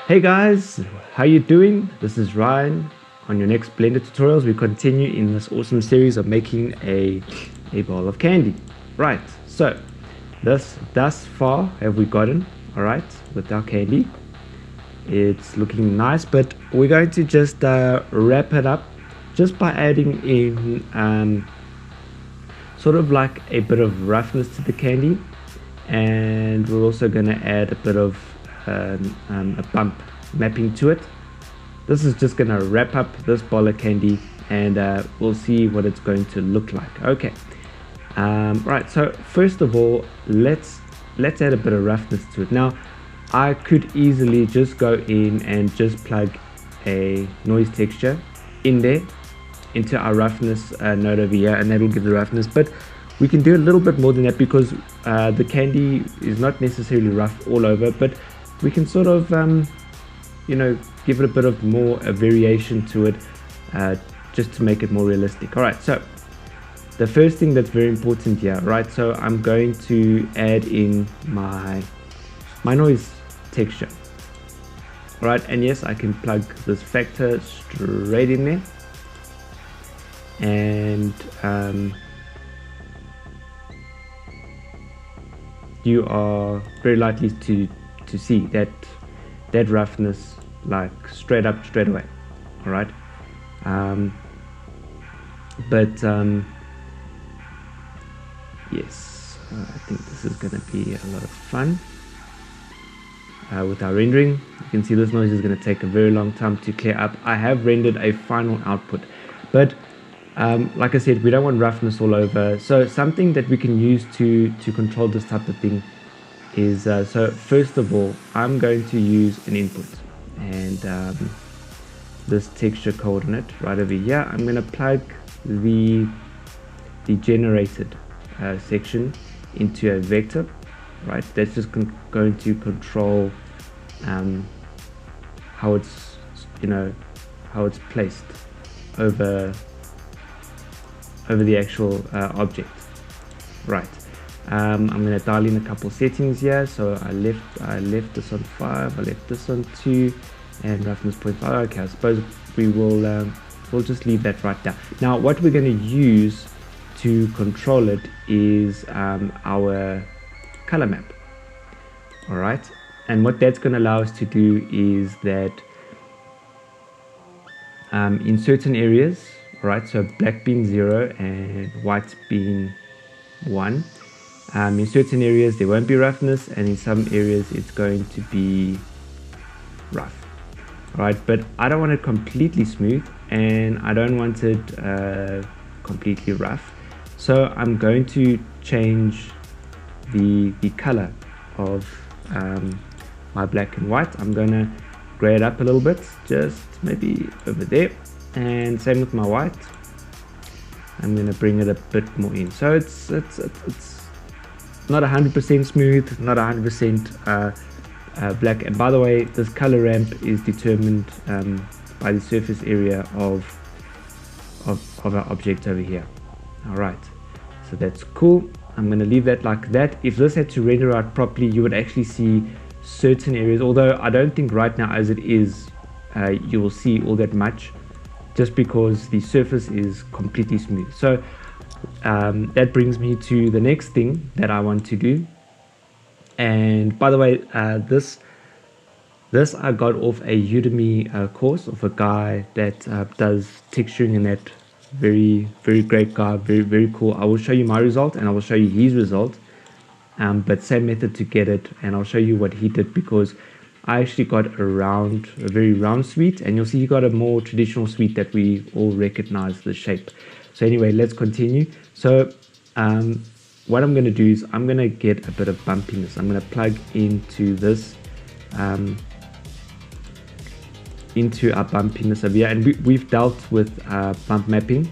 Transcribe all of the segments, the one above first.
Hey guys, how you doing? This is Ryan on your next Blender tutorials. We continue in this awesome series of making a bowl of candy. Right, so thus far have we gotten, all right, with our candy. It's looking nice, but we're going to just wrap it up just by adding in sort of like a bit of roughness to the candy, and we're also going to add a bit of a bump mapping to it. This is just going to wrap up this ball of candy, and we'll see what it's going to look like. Okay, right, so first of all, let's add a bit of roughness to it. Now I could easily just go in and just plug a noise texture in there into our roughness node over here, and that will give the roughness, but we can do a little bit more than that because the candy is not necessarily rough all over, but we can sort of give it a bit of more variation to it, just to make it more realistic. All right, so the first thing that's very important here, right, so I'm going to add in my noise texture. All right, and yes, I can plug this factor straight in there, and you are very likely to see that roughness like straight away. All right, yes, I think this is going to be a lot of fun with our rendering. You can see this noise is going to take a very long time to clear up. I have rendered a final output, but like I said, we don't want roughness all over. So something that we can use to control this type of thing is, so first of all, I'm going to use an input, and this texture coordinate right over here, I'm going to plug the generated section into a vector. Right, that's just going to control how it's placed over the actual object. Right, I'm going to dial in a couple settings here. So I left this on 5, I left this on 2, and roughness 0.5. Okay, I suppose we will we'll just leave that right down. Now what we're going to use to control it is our color map. All right, and what that's going to allow us to do is that in certain areas, right, so black being 0 and white being 1, in certain areas there won't be roughness, and in some areas it's going to be rough. All right, but I don't want it completely smooth, and I don't want it completely rough, so I'm going to change the color of my black and white. I'm going to gray it up a little bit, just maybe over there, and same with my white. I'm going to bring it a bit more in, so it's not 100% smooth, not 100% black. And by the way, this color ramp is determined by the surface area of our object over here. All right, so that's cool. I'm going to leave that like that. If this had to render out properly, you would actually see certain areas, although I don't think right now as it is you will see all that much, just because the surface is completely smooth. So that brings me to the next thing that I want to do. And by the way, this I got off a Udemy course of a guy that does texturing, and that very great guy, very cool. I will show you my result and I will show you his result, but same method to get it, and I'll show you what he did, because I actually got a very round sweet, and you'll see he got a more traditional sweet that we all recognize the shape. So anyway, let's continue. So what I'm going to do is I'm going to get a bit of bumpiness. I'm going to plug into this into our bumpiness over here, and we've dealt with bump mapping.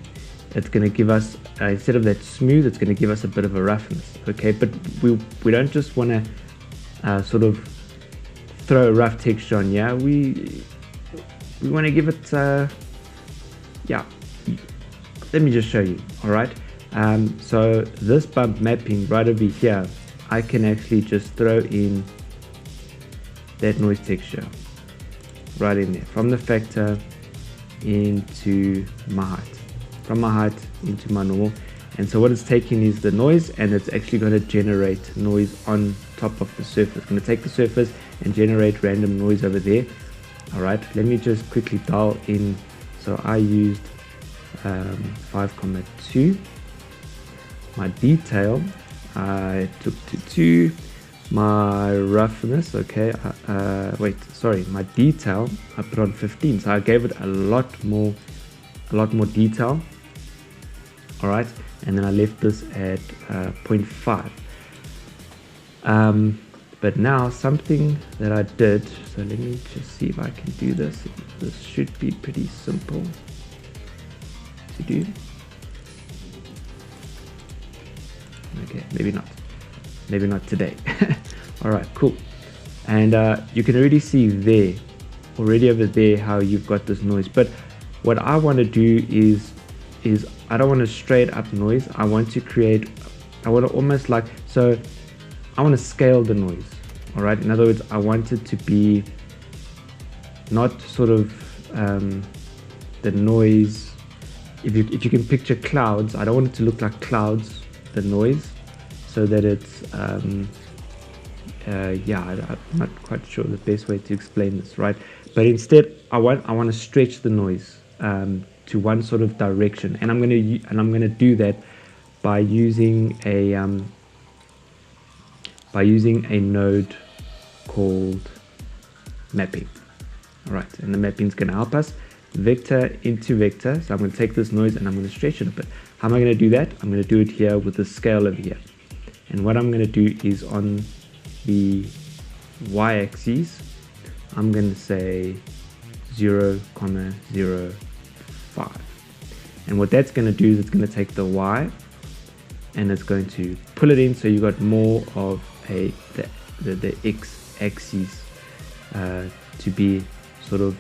It's going to give us instead of that smooth, it's going to give us a bit of a roughness. Okay, but we don't just want to sort of throw a rough texture on. Yeah, we want to give it yeah, let me just show you. All right, so this bump mapping right over here, I can actually just throw in that noise texture. right in there, from the factor into my height, from my height into my normal. And so what it's taking is the noise, and it's actually going to generate noise on top of the surface. It's going to take the surface and generate random noise over there. All right, let me just quickly dial in. So I used 5,2. My detail I took to 2. My roughness, okay, my detail I put on 15. So I gave it a lot more detail. All right, and then I left this at 0.5. But now something that I did, so let me just see if I can do this. This should be pretty simple to do. Okay, maybe not today. All right, cool. And you can already see there, already over there, how you've got this noise. But what I want to do is I don't want to straight up noise. I want to almost like, so I want to scale the noise. All right, in other words, I want it to be not sort of the noise. If you can picture clouds, I don't want it to look like clouds, the noise, so that it's I'm not quite sure the best way to explain this, right? But instead, I want to stretch the noise to one sort of direction, and I'm gonna do that by using a node called mapping. All right, and the mapping is going to help us vector into vector. So I'm going to take this noise and I'm going to stretch it a bit. How am I going to do that? I'm going to do it here with the scale over here. And what I'm going to do is on the y-axis, I'm going to say 0,05. And what that's going to do is it's going to take the y and it's going to pull it in, so you got more of the x-axis to be sort of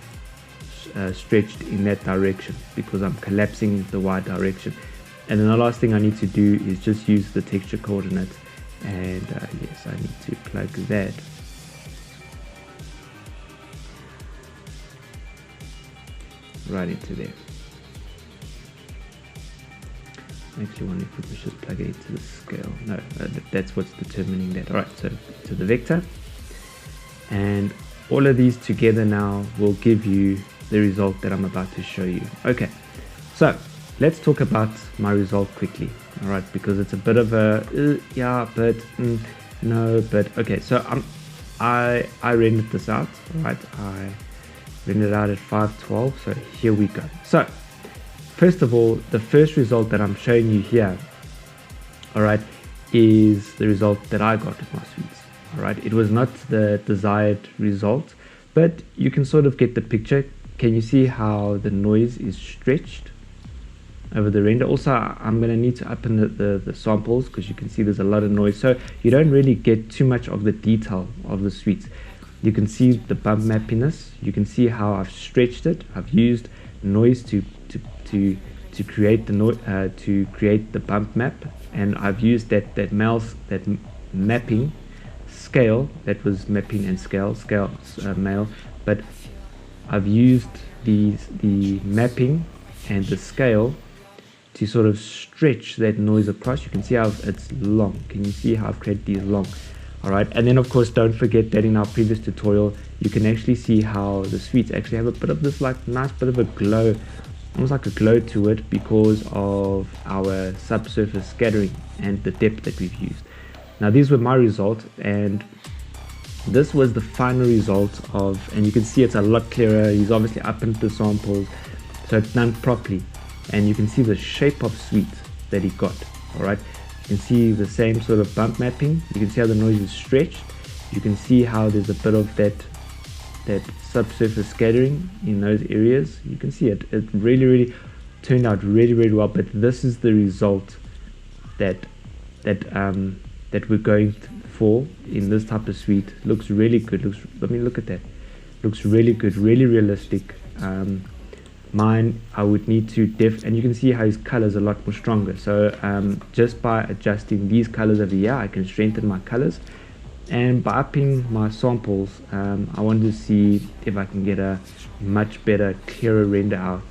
stretched in that direction, because I'm collapsing the y direction. And then the last thing I need to do is just use the texture coordinate, and yes, I need to plug that right into there. Actually, wonder if we could just plug it into the scale. No, that's what's determining that. All right, so to the vector, and all of these together now will give you the result that I'm about to show you. Okay, so let's talk about my result quickly. All right, because it's a bit of a yeah, but no, but okay. So I rendered this out. All right, I rendered out at 512. So here we go. So first of all, the first result that I'm showing you here, all right, is the result that I got with my sweets. All right, it was not the desired result, but you can sort of get the picture. Can you see how the noise is stretched over the render? Also, I'm going to need to up in the samples, because you can see there's a lot of noise, so you don't really get too much of the detail of the sweets. You can see the bump mappiness. You can see how I've stretched it. I've used noise to create the bump map, and I've used that mapping scale, that was mapping and scale male, but I've used the mapping and the scale to sort of stretch that noise across. You can see how it's long. Can you see how I've created these long? All right, and then of course don't forget that in our previous tutorial you can actually see how the sweets actually have a bit of this like nice bit of a glow, almost like a glow to it, because of our subsurface scattering and the depth that we've used. Now these were my results, and this was the final result of, and you can see it's a lot clearer. He's obviously up into the samples, so it's done properly, and you can see the shape of sweet that he got. All right, you can see the same sort of bump mapping. You can see how the noise is stretched. You can see how there's a bit of that subsurface scattering in those areas. You can see it really turned out really well. But this is the result that we're going for in this type of suite. Looks really good. Let me look at that. Looks really good, really realistic. Mine, I would need to and you can see how his colors are a lot more stronger. So just by adjusting these colors over here, I can strengthen my colors, And by upping my samples, I want to see if I can get a much better, clearer render out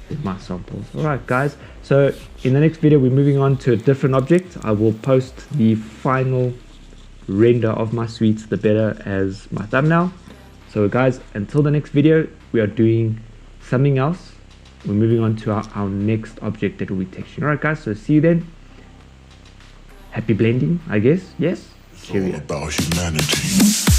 with my samples. Alright guys, so in the next video we're moving on to a different object. I will post the final render of my suites, the beta, as my thumbnail. So guys, until the next video, we are doing something else. We're moving on to our next object that will be texturing. Alright guys, so see you then. Happy blending, I guess. Yes? It's all about humanity.